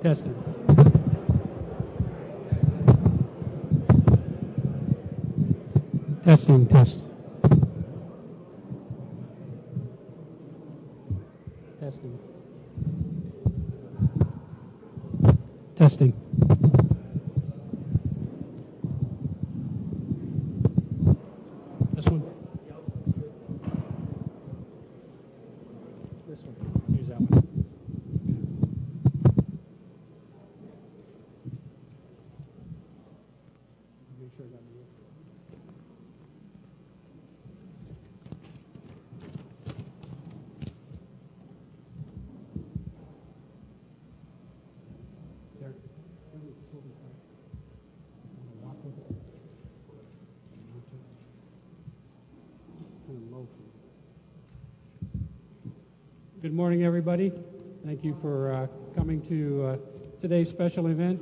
Testing. Testing, test. Testing. Testing. This one? This one. Use that one. Make sure I got it. Good morning, everybody. Thank you for coming to today's special event.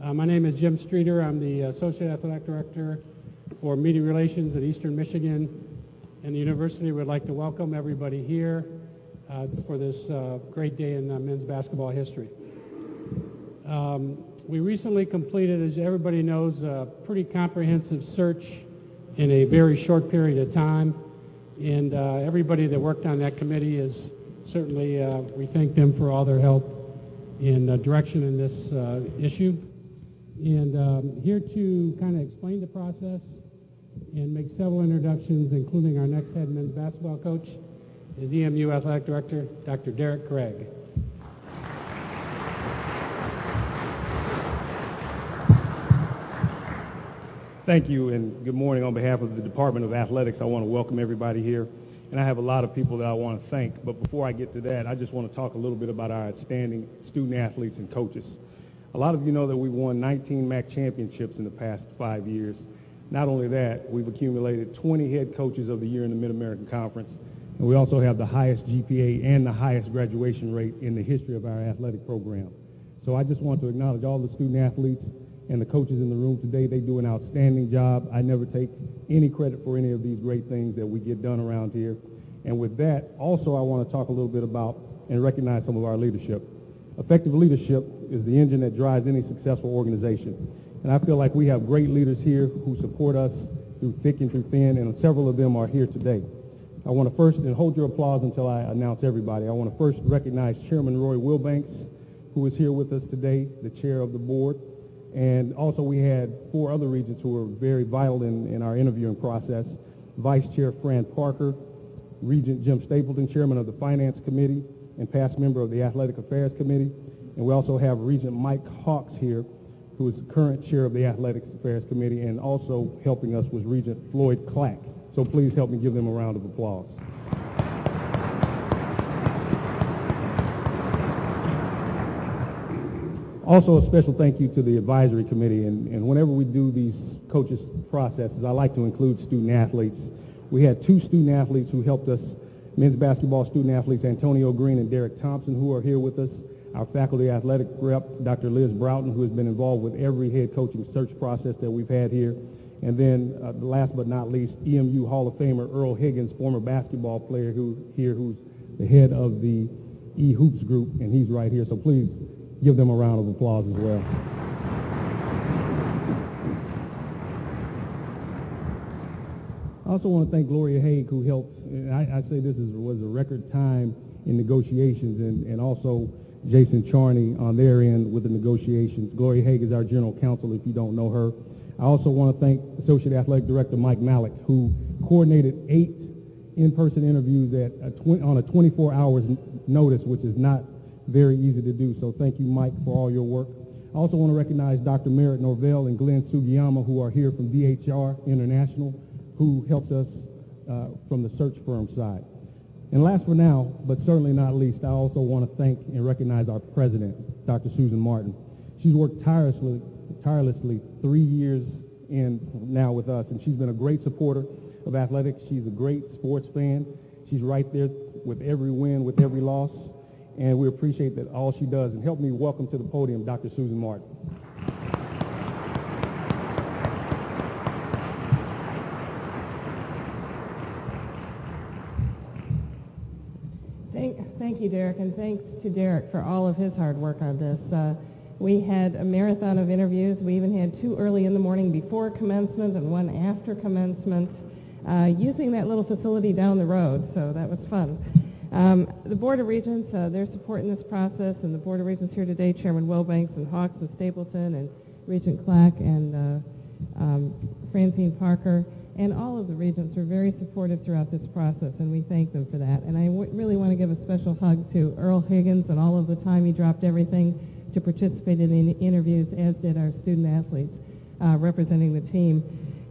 My name is Jim Streeter. I'm the Associate Athletic Director for Media Relations at Eastern Michigan and the University. We'd like to welcome everybody here for this great day in men's basketball history. We recently completed, as everybody knows, a pretty comprehensive search in a very short period of time, and everybody that worked on that committee is certainly, we thank them for all their help in direction in this issue. And here to kind of explain the process and make several introductions, including our next head men's basketball coach, is EMU Athletic Director, Dr. Derek Craig. Thank you, and good morning. On behalf of the Department of Athletics, I want to welcome everybody here. And I have a lot of people that I want to thank. But before I get to that, I just want to talk a little bit about our outstanding student athletes and coaches. A lot of you know that we've won 19 MAC championships in the past 5 years. Not only that, we've accumulated 20 head coaches of the year in the Mid-American Conference. And we also have the highest GPA and the highest graduation rate in the history of our athletic program. So I just want to acknowledge all the student athletes and the coaches in the room today. They do an outstanding job. I never take any credit for any of these great things that we get done around here. And with that, also I want to talk a little bit about and recognize some of our leadership. Effective leadership is the engine that drives any successful organization. And I feel like we have great leaders here who support us through thick and through thin, and several of them are here today. I want to first, and hold your applause until I announce everybody, I want to first recognize Chairman Roy Wilbanks, who is here with us today, the chair of the board. And also we had 4 other regents who were very vital in our interviewing process. Vice Chair Fran Parker, Regent Jim Stapleton, Chairman of the Finance Committee and past member of the Athletic Affairs Committee. And we also have Regent Mike Hawks here, who is the current chair of the Athletic Affairs Committee, and also helping us was Regent Floyd Clack. So please help me give them a round of applause. Also, a special thank you to the advisory committee, and whenever we do these coaches processes, I like to include student athletes. We had 2 student athletes who helped us, men's basketball student athletes, Antonio Green and Derek Thompson, who are here with us. Our faculty athletic rep, Dr. Liz Broughton, who has been involved with every head coaching search process that we've had here. And then, last but not least, EMU Hall of Famer Earl Higgins, former basketball player who's the head of the E-Hoops group, and he's right here. So please give them a round of applause as well. I also want to thank Gloria Haig, who helped, and I say this was a record time in negotiations, and also Jason Charney on their end with the negotiations. Gloria Haig is our general counsel, if you don't know her. I also want to thank Associate Athletic Director Mike Malik, who coordinated 8 in-person interviews on a 24-hour notice, which is not very easy to do. So thank you, Mike, for all your work. I also want to recognize Dr. Merritt Norvell and Glenn Sugiyama, who are here from DHR International, who helped us from the search firm side. And last but now, but certainly not least, I also want to thank and recognize our president, Dr. Susan Martin. She's worked tirelessly 3 years in now with us, and she's been a great supporter of athletics. She's a great sports fan. She's right there with every win, with every loss, and we appreciate that all she does. And help me welcome to the podium Dr. Susan Martin. Thank you, Derek, and thanks to Derek for all of his hard work on this. We had a marathon of interviews. We even had 2 early in the morning before commencement and 1 after commencement, using that little facility down the road, so that was fun. The Board of Regents, their support in this process, and the Board of Regents here today, Chairman Wilbanks and Hawks and Stapleton and Regent Clack and Francine Parker, and all of the regents were very supportive throughout this process, and we thank them for that. And I really want to give a special hug to Earl Higgins and all of the time he dropped everything to participate in the interviews, as did our student athletes representing the team.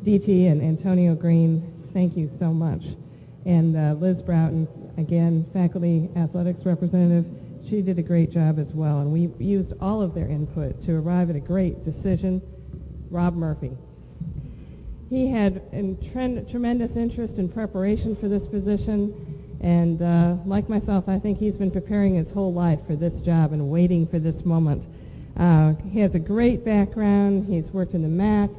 DT and Antonio Green, thank you so much. And Liz Broughton, again, faculty athletics representative, she did a great job as well. And we used all of their input to arrive at a great decision. Rob Murphy. He had tremendous interest in preparation for this position, and like myself, I think he's been preparing his whole life for this job and waiting for this moment. He has a great background. He's worked in the MAC,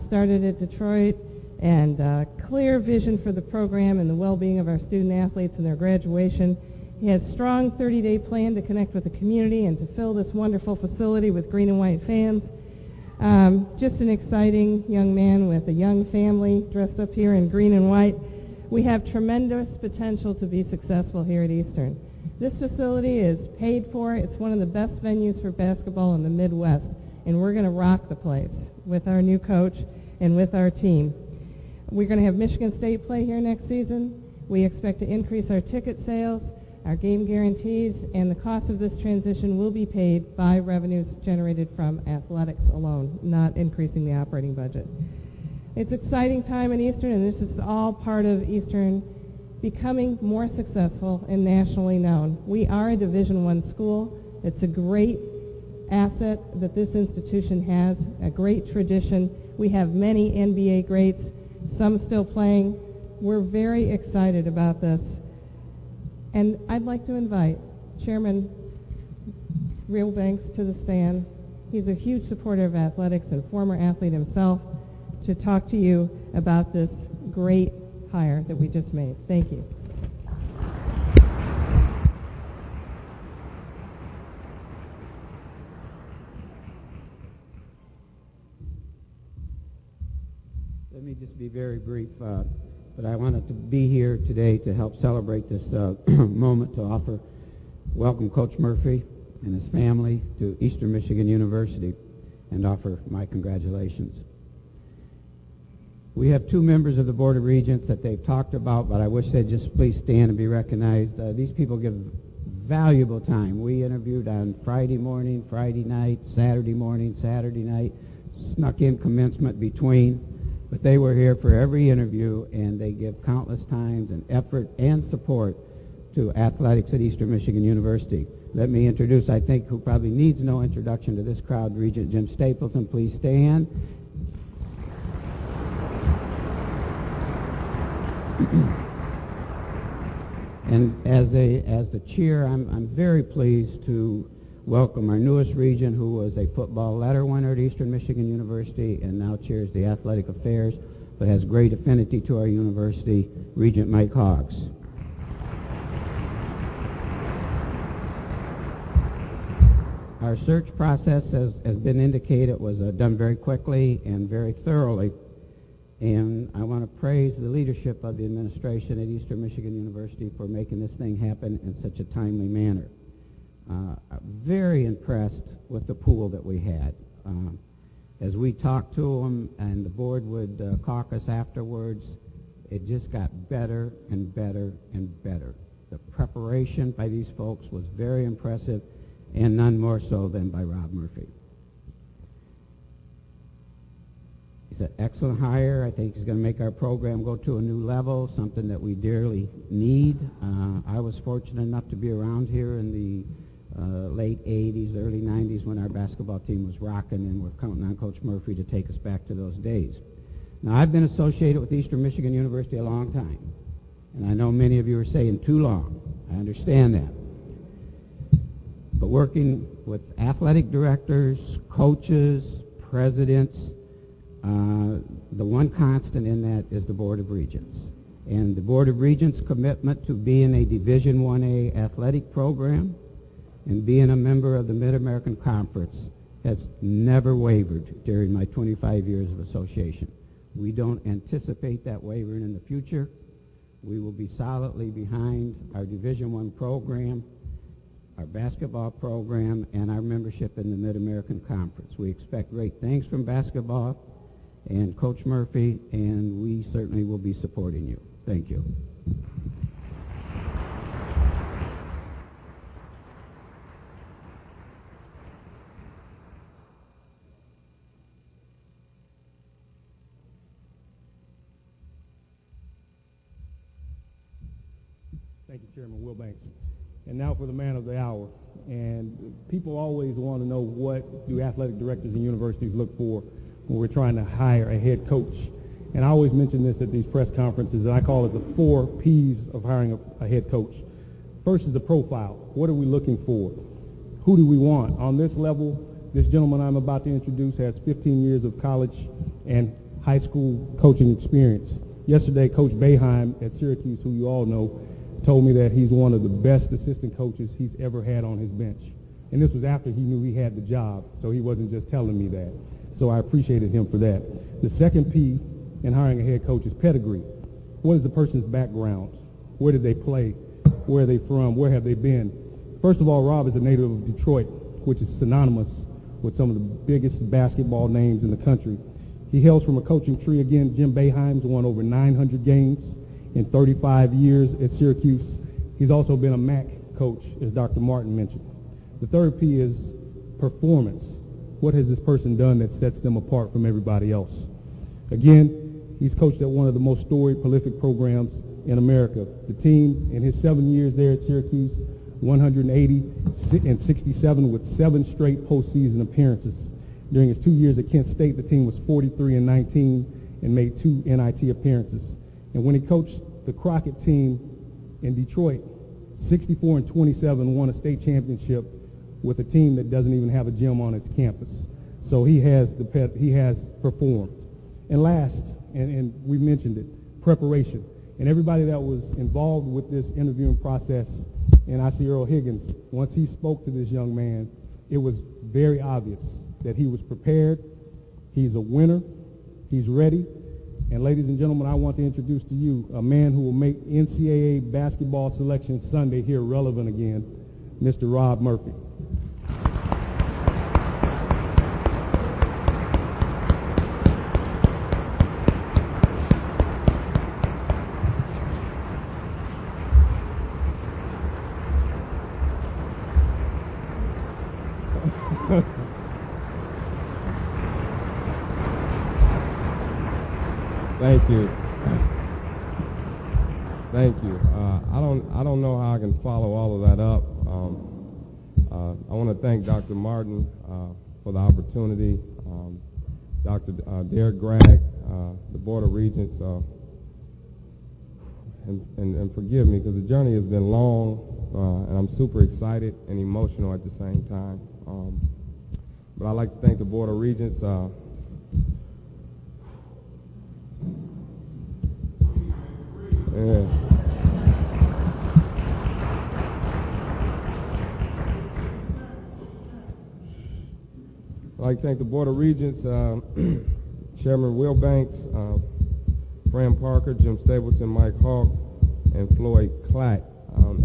started at Detroit, and clear vision for the program and the well-being of our student athletes and their graduation. He has a strong 30-day plan to connect with the community and to fill this wonderful facility with green and white fans. Just an exciting young man with a young family dressed up here in green and white. We have tremendous potential to be successful here at Eastern. This facility is paid for. It's one of the best venues for basketball in the Midwest, and we're going to rock the place with our new coach and with our team. We're going to have Michigan State play here next season. We expect to increase our ticket sales, our game guarantees, and the cost of this transition will be paid by revenues generated from athletics alone, not increasing the operating budget. It's an exciting time in Eastern, and this is all part of Eastern becoming more successful and nationally known. We are a Division I school. It's a great asset that this institution has, a great tradition. We have many NBA greats, some still playing. We're very excited about this. And I'd like to invite Chairman Wilbanks to the stand. He's a huge supporter of athletics and former athlete himself, to talk to you about this great hire that we just made. Thank you. Let me just be very brief, but I wanted to be here today to help celebrate this moment, to welcome Coach Murphy and his family to Eastern Michigan University and offer my congratulations. We have 2 members of the Board of Regents that they've talked about, but I wish they'd just please stand and be recognized. These people give valuable time. We interviewed on Friday morning, Friday night, Saturday morning, Saturday night, snuck in commencement between, but they were here for every interview, and they give countless times and effort and support to athletics at Eastern Michigan University. Let me introduce, I think, who probably needs no introduction to this crowd, Regent Jim Stapleton. Please stand. And as the chair, I'm very pleased to welcome our newest regent, who was a football letter winner at Eastern Michigan University and now chairs the athletic affairs, but has great affinity to our university, Regent Mike Hawks. Our search process, has been indicated, was done very quickly and very thoroughly. And I want to praise the leadership of the administration at Eastern Michigan University for making this thing happen in such a timely manner. I'm very impressed with the pool that we had. As we talked to them and the board would caucus afterwards, it just got better and better and better. The preparation by these folks was very impressive, and none more so than by Rob Murphy. He's an excellent hire. I think he's going to make our program go to a new level, something that we dearly need. I was fortunate enough to be around here in the late 80s, early 90s when our basketball team was rocking, and we're counting on Coach Murphy to take us back to those days. Now, I've been associated with Eastern Michigan University a long time, and I know many of you are saying too long. I understand that. But working with athletic directors, coaches, presidents, the one constant in that is the Board of Regents. And the Board of Regents' commitment to being a Division 1A athletic program and being a member of the Mid-American Conference has never wavered during my 25 years of association. We don't anticipate that wavering in the future. We will be solidly behind our Division I program, our basketball program, and our membership in the Mid-American Conference. We expect great things from basketball and Coach Murphy, and we certainly will be supporting you. Thank you. Thank you, Chairman Wilbanks. And now for the man of the hour. And people always want to know, what do athletic directors and universities look for when we're trying to hire a head coach? And I always mention this at these press conferences, and I call it the 4 Ps of hiring a head coach. First is the profile. What are we looking for? Who do we want? On this level, this gentleman I'm about to introduce has 15 years of college and high school coaching experience. Yesterday, Coach Boeheim at Syracuse, who you all know, told me that he's one of the best assistant coaches he's ever had on his bench. And this was after he knew he had the job, so he wasn't just telling me that. So I appreciated him for that. The second P in hiring a head coach is pedigree. What is the person's background? Where did they play? Where are they from? Where have they been? First of all, Rob is a native of Detroit, which is synonymous with some of the biggest basketball names in the country. He hails from a coaching tree. Again, Jim Boeheim's won over 900 games in 35 years at Syracuse. He's also been a MAC coach, as Dr. Martin mentioned. The third P is performance. What has this person done that sets them apart from everybody else? Again, he's coached at one of the most storied, prolific programs in America. The team, in his 7 years there at Syracuse, 180 and 67 with 7 straight postseason appearances. During his 2 years at Kent State, the team was 43 and 19 and made 2 NIT appearances. And when he coached the Crockett team in Detroit, 64 and 27 won a state championship with a team that doesn't even have a gym on its campus. So he has performed. And last, and we mentioned it, preparation. And everybody that was involved with this interviewing process, and I see Earl Higgins, once he spoke to this young man, it was very obvious that he was prepared, he's a winner, he's ready. And ladies and gentlemen, I want to introduce to you a man who will make NCAA basketball selection Sunday here relevant again, Mr. Rob Murphy. Thank you. Thank you. I don't know how I can follow all of that up. I want to thank Dr. Martin for the opportunity, Dr. Derek Gregg, the Board of Regents, and forgive me because the journey has been long, and I'm super excited and emotional at the same time. But I'd like to thank the Board of Regents. I'd like to thank the Board of Regents, Chairman Wilbanks, Fran Parker, Jim Stapleton, Mike Hawk, and Floyd Clack.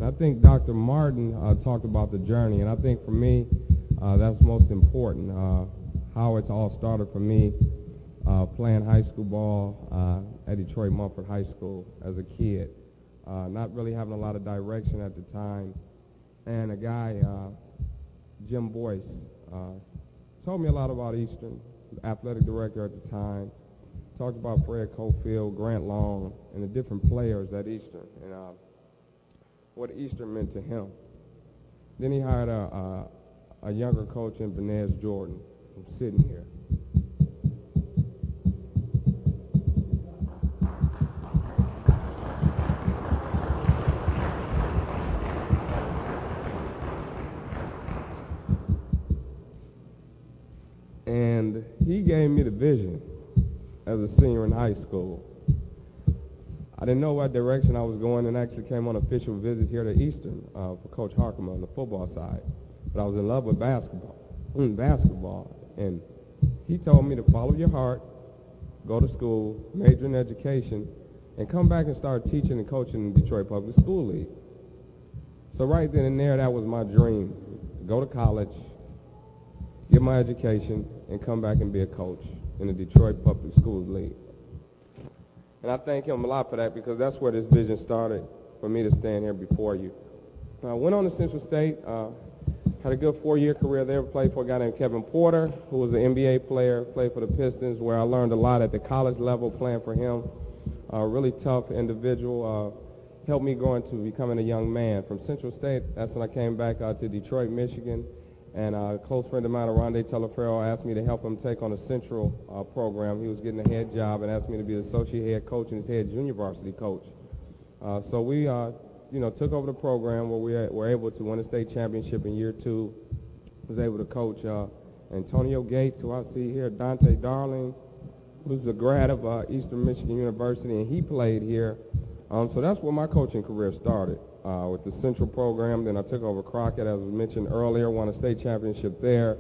I think Dr. Martin talked about the journey, and I think for me that's most important, how it's all started for me playing high school ball at Detroit Mumford High School as a kid, not really having a lot of direction at the time. And a guy, Jim Boyce, told me a lot about Eastern, the athletic director at the time, talked about Fred Cofield, Grant Long, and the different players at Eastern, and what Eastern meant to him. Then he hired a younger coach in Benez Jordan, who's sitting here. And he gave me the vision as a senior in high school. I didn't know what direction I was going, and actually came on official visit here to Eastern for Coach Harkema on the football side. But I was in love with basketball, and he told me to follow your heart, go to school, major in education, and come back and start teaching and coaching in the Detroit Public School League. So right then and there, that was my dream: go to college, get my education, and come back and be a coach in the Detroit Public Schools League. And I thank him a lot for that, because that's where this vision started for me to stand here before you. I went on to Central State, had a good 4-year career there, played for a guy named Kevin Porter, who was an NBA player, played for the Pistons, where I learned a lot at the college level playing for him. A really tough individual, helped me grow into becoming a young man. From Central State, that's when I came back to Detroit, Michigan, and a close friend of mine, Rondé Telefero, asked me to help him take on a Central program. He was getting a head job and asked me to be the associate head coach and his head junior varsity coach. So we took over the program where we were able to win a state championship in year 2. Was able to coach Antonio Gates, who I see here, Dante Darling, who's a grad of Eastern Michigan University, and he played here. So that's where my coaching career started, with the Central program. Then I took over Crockett, as was mentioned earlier, won a state championship there.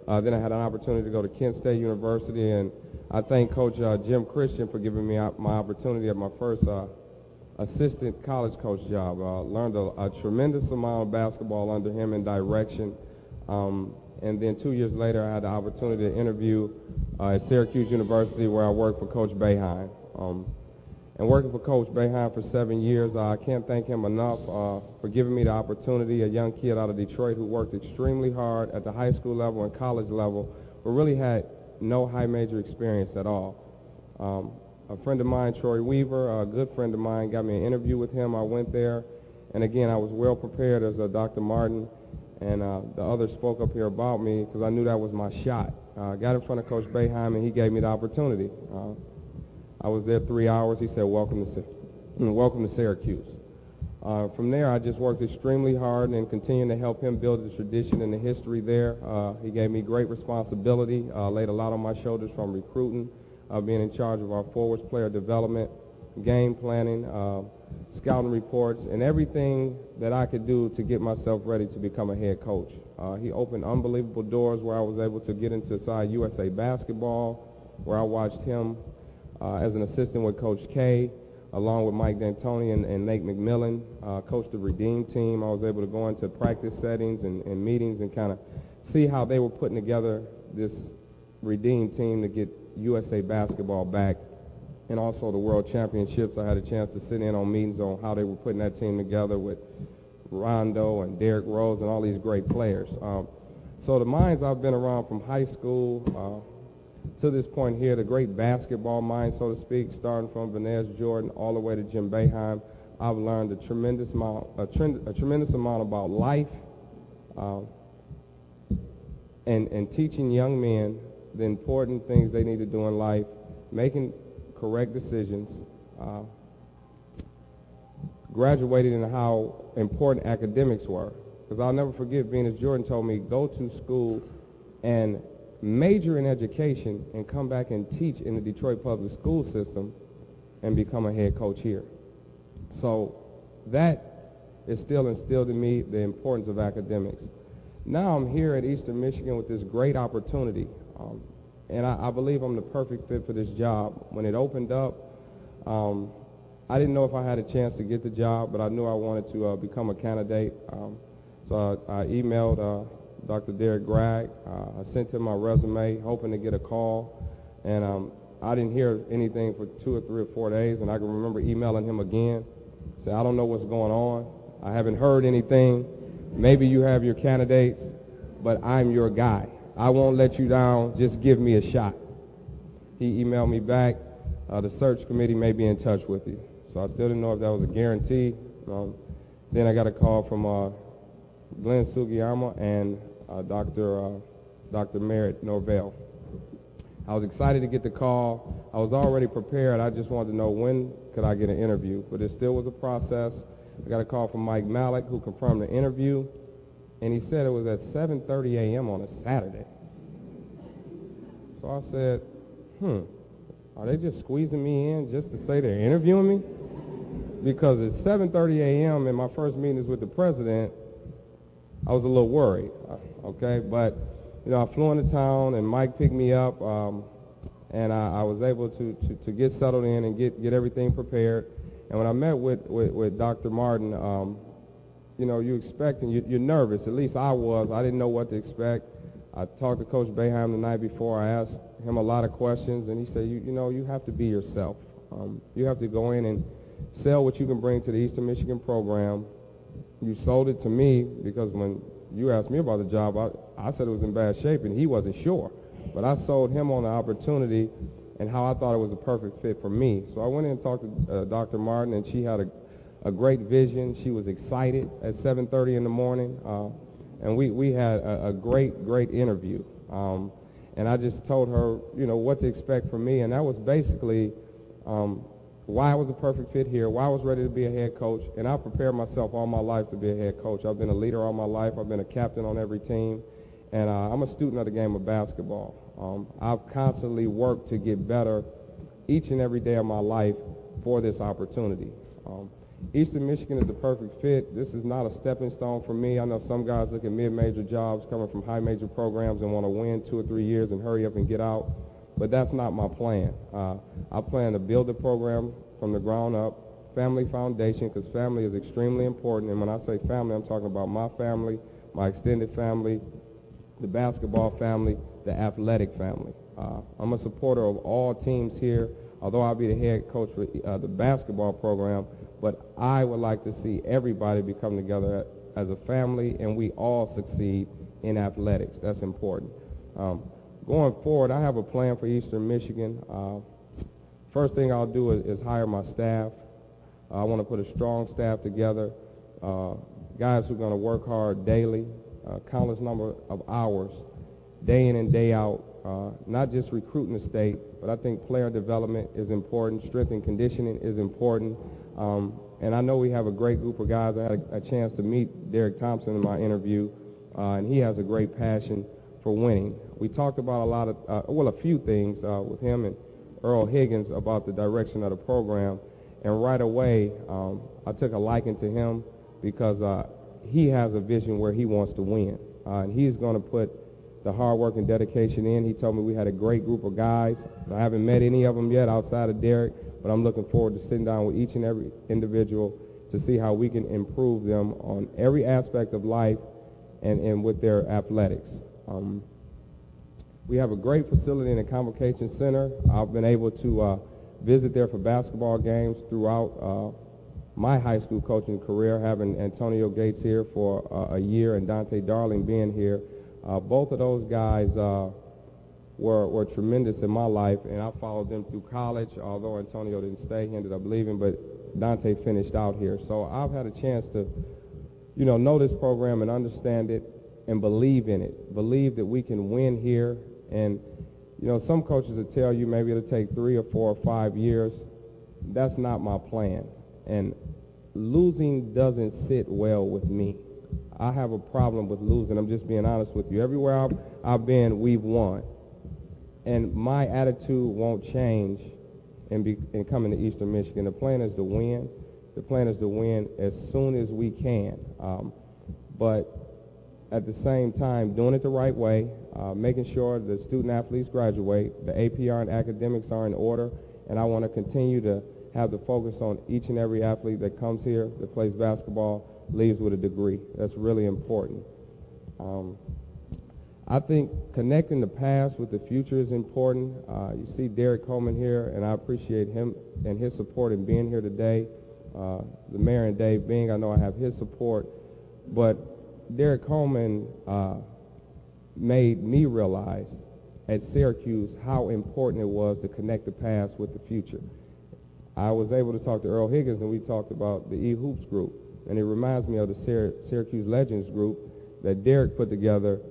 Then I had an opportunity to go to Kent State University, and I thank Coach Jim Christian for giving me my opportunity at my first assistant college coach job. Learned a tremendous amount of basketball under him and direction. And then 2 years later, I had the opportunity to interview at Syracuse University, where I worked for Coach Boeheim. And working for Coach Boeheim for 7 years, I can't thank him enough for giving me the opportunity, a young kid out of Detroit who worked extremely hard at the high school level and college level, but really had no high major experience at all. A friend of mine, Troy Weaver, a good friend of mine, got me an interview with him. I went there, and again, I was well prepared, as Dr. Martin and the others spoke up here about me, because I knew that was my shot. I got in front of Coach Boeheim, and he gave me the opportunity. I was there 3 hours. He said, welcome to Syracuse. From there, I just worked extremely hard and continued to help him build the tradition and the history there. He gave me great responsibility, laid a lot on my shoulders, from recruiting, being in charge of our forwards player development, game planning, scouting reports, and everything that I could do to get myself ready to become a head coach. He opened unbelievable doors where I was able to get into side USA basketball, where I watched him as an assistant with Coach K, along with Mike D'Antoni and Nate McMillan, coached the Redeem team. I was able to go into practice settings and meetings and kind of see how they were putting together this Redeem team to get USA basketball back, and also the World Championships. I had a chance to sit in on meetings on how they were putting that team together with Rondo and Derrick Rose and all these great players. So the minds I've been around from high school to this point here, the great basketball mind, so to speak, starting from Vanez Jordan all the way to Jim Boeheim, I've learned a tremendous amount about life, and teaching young men the important things they need to do in life, making correct decisions, graduated in how important academics were. Because I'll never forget, Venus Jordan told me, go to school and major in education and come back and teach in the Detroit public school system and become a head coach here. So that is still instilled in me, the importance of academics. Now I'm here at Eastern Michigan with this great opportunity, and I believe I'm the perfect fit for this job. When it opened up, I didn't know if I had a chance to get the job, but I knew I wanted to become a candidate. So I emailed Dr. Derek Gragg. I sent him my resume, hoping to get a call, and I didn't hear anything for 2 or 3 or 4 days, and I can remember emailing him again, say, I don't know what's going on. I haven't heard anything. Maybe you have your candidates, but I'm your guy. I won't let you down. Just give me a shot. He emailed me back. The search committee may be in touch with you. So I still didn't know if that was a guarantee. Then I got a call from Glenn Sugiyama and Dr. Merritt Norvell. I was excited to get the call. I was already prepared. I just wanted to know when could I get an interview. But it still was a process. I got a call from Mike Malik, who confirmed the interview, and he said it was at 7:30 a.m. on a Saturday. So I said, are they just squeezing me in just to say they're interviewing me? because at 7:30 a.m. and my first meeting is with the president, I was a little worried, okay? But, you know, I flew into town, and Mike picked me up, and I was able to get settled in and get everything prepared. And when I met with Dr. Martin, you know, you expect and you're nervous. At least I was. I didn't know what to expect. I talked to Coach Boeheim the night before. I asked him a lot of questions, and he said, you know, you have to be yourself. You have to go in and sell what you can bring to the Eastern Michigan program. You sold it to me because when you asked me about the job, I said it was in bad shape, and he wasn't sure. But I sold him on the opportunity and how I thought it was a perfect fit for me. So I went in and talked to Dr. Martin, and she had a great vision. She was excited at 7:30 in the morning, and we had a great interview. And I just told her, you know, what to expect from me, and that was basically why I was a perfect fit here, why I was ready to be a head coach, and I prepared myself all my life to be a head coach. I've been a leader all my life. I've been a captain on every team, and I'm a student of the game of basketball. I've constantly worked to get better each and every day of my life for this opportunity. Eastern Michigan is the perfect fit. This is not a stepping stone for me. I know some guys look at mid-major jobs coming from high-major programs and want to win 2 or 3 years and hurry up and get out, but that's not my plan. I plan to build the program from the ground up, family foundation, because family is extremely important. And when I say family, I'm talking about my family, my extended family, the basketball family, the athletic family. I'm a supporter of all teams here, although I'll be the head coach for the basketball program, but I would like to see everybody become together as a family, and we all succeed in athletics. That's important. Going forward, I have a plan for Eastern Michigan. First thing I'll do is hire my staff. I want to put a strong staff together, guys who are going to work hard daily, countless number of hours, day in and day out, not just recruiting the state, but I think player development is important, strength and conditioning is important, and I know we have a great group of guys. I had a chance to meet Derek Thompson in my interview, and he has a great passion for winning. We talked about a lot of, a few things with him and Earl Higgins about the direction of the program, and right away I took a liking to him because he has a vision where he wants to win, and he's going to put the hard work and dedication in. He told me we had a great group of guys. I haven't met any of them yet outside of Derek, but I'm looking forward to sitting down with each and every individual to see how we can improve them on every aspect of life and with their athletics. We have a great facility in the Convocation Center. I've been able to visit there for basketball games throughout my high school coaching career, having Antonio Gates here for a year and Dante Darling being here. Both of those guys were tremendous in my life, and I followed them through college, although Antonio didn't stay. He ended up leaving, but Dante finished out here. So I've had a chance to, you know this program and understand it and believe in it, believe that we can win here. And, you know, some coaches will tell you maybe it'll take 3 or 4 or 5 years. That's not my plan. And losing doesn't sit well with me. I have a problem with losing. I'm just being honest with you. Everywhere I've been, we've won. And my attitude won't change in coming to Eastern Michigan. The plan is to win. The plan is to win as soon as we can. But at the same time, doing it the right way, making sure the student athletes graduate, the APR and academics are in order, and I want to continue to have the focus on each and every athlete that comes here, that plays basketball, leaves with a degree. That's really important. I think connecting the past with the future is important. You see Derek Coleman here, and I appreciate him and his support in being here today. The mayor and Dave Bing, I know I have his support, but Derek Coleman made me realize at Syracuse how important it was to connect the past with the future. I was able to talk to Earl Higgins, and we talked about the E-Hoops group, and it reminds me of the Syracuse Legends group that Derek put together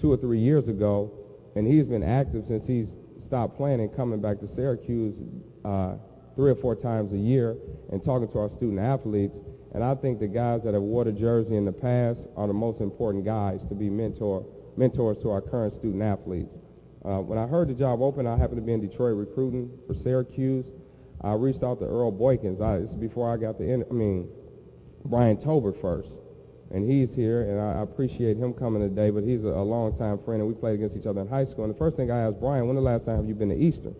2 or 3 years ago, and he's been active since he's stopped playing and coming back to Syracuse 3 or 4 times a year and talking to our student athletes. And I think the guys that have worn a jersey in the past are the most important guys to be mentors to our current student athletes. When I heard the job open, I happened to be in Detroit recruiting for Syracuse. I reached out to Earl Boykins. This is before I got Brian Tolbert first. And he's here, and I appreciate him coming today, but he's a longtime friend, and we played against each other in high school. And the first thing I asked Brian, when the last time have you been to Eastern?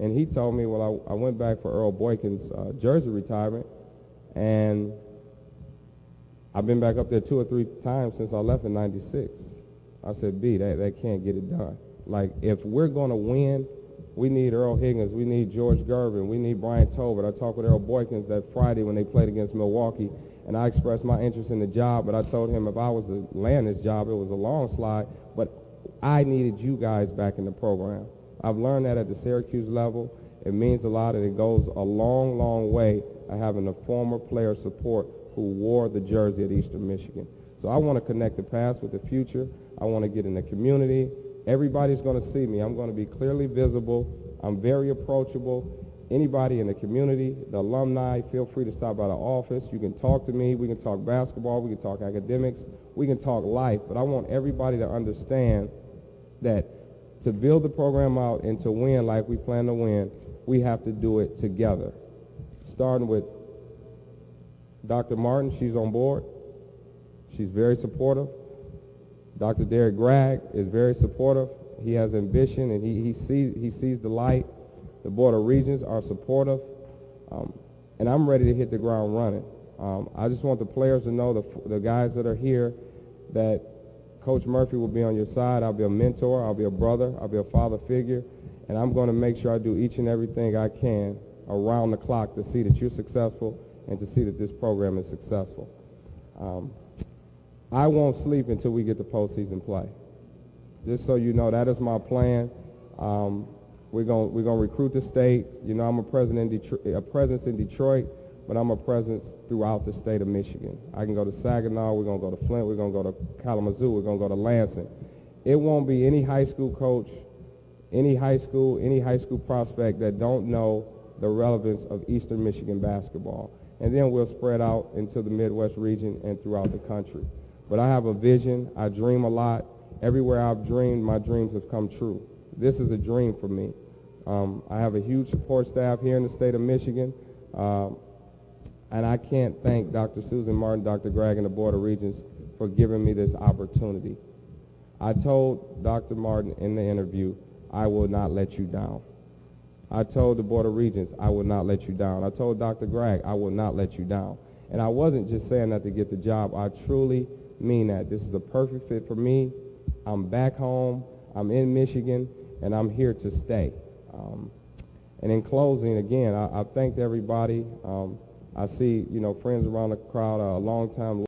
And he told me, well, I went back for Earl Boykins' jersey retirement, and I've been back up there 2 or 3 times since I left in '96. I said, B, that can't get it done. Like, if we're going to win, we need Earl Higgins, we need George Gervin, we need Brian Tolbert. I talked with Earl Boykins that Friday when they played against Milwaukee, and I expressed my interest in the job, but I told him if I was to land this job, it was a long slide, but I needed you guys back in the program. I've learned that at the Syracuse level. It means a lot, and it goes a long, long way of having a former player support who wore the jersey at Eastern Michigan. So I want to connect the past with the future. I want to get in the community. Everybody's going to see me. I'm going to be clearly visible. I'm very approachable. Anybody in the community, the alumni, feel free to stop by the office. You can talk to me. We can talk basketball. We can talk academics. We can talk life. But I want everybody to understand that to build the program out and to win like we plan to win, we have to do it together. Starting with Dr. Martin, she's on board. She's very supportive. Dr. Derek Gragg is very supportive. He has ambition, and he sees the light. The Board of Regents are supportive, and I'm ready to hit the ground running. I just want the players to know, the guys that are here, that Coach Murphy will be on your side. I'll be a mentor. I'll be a brother. I'll be a father figure, and I'm going to make sure I do each and everything I can around the clock to see that you're successful and to see that this program is successful. I won't sleep until we get the postseason play. Just so you know, that is my plan. We're going to recruit the state. You know, I'm a presence in Detroit, but I'm a presence throughout the state of Michigan. I can go to Saginaw. We're going to go to Flint. We're going to go to Kalamazoo. We're going to go to Lansing. It won't be any high school coach, any high school prospect that don't know the relevance of Eastern Michigan basketball. And then we'll spread out into the Midwest region and throughout the country. But I have a vision. I dream a lot. Everywhere I've dreamed, my dreams have come true. This is a dream for me. I have a huge support staff here in the state of Michigan, and I can't thank Dr. Susan Martin, Dr. Gragg, and the Board of Regents for giving me this opportunity. I told Dr. Martin in the interview, I will not let you down. I told the Board of Regents, I will not let you down. I told Dr. Gragg, I will not let you down. And I wasn't just saying that to get the job. I truly mean that. This is a perfect fit for me. I'm back home. I'm in Michigan, and I'm here to stay. And in closing, again, I thanked everybody. I see, friends around the crowd, a long time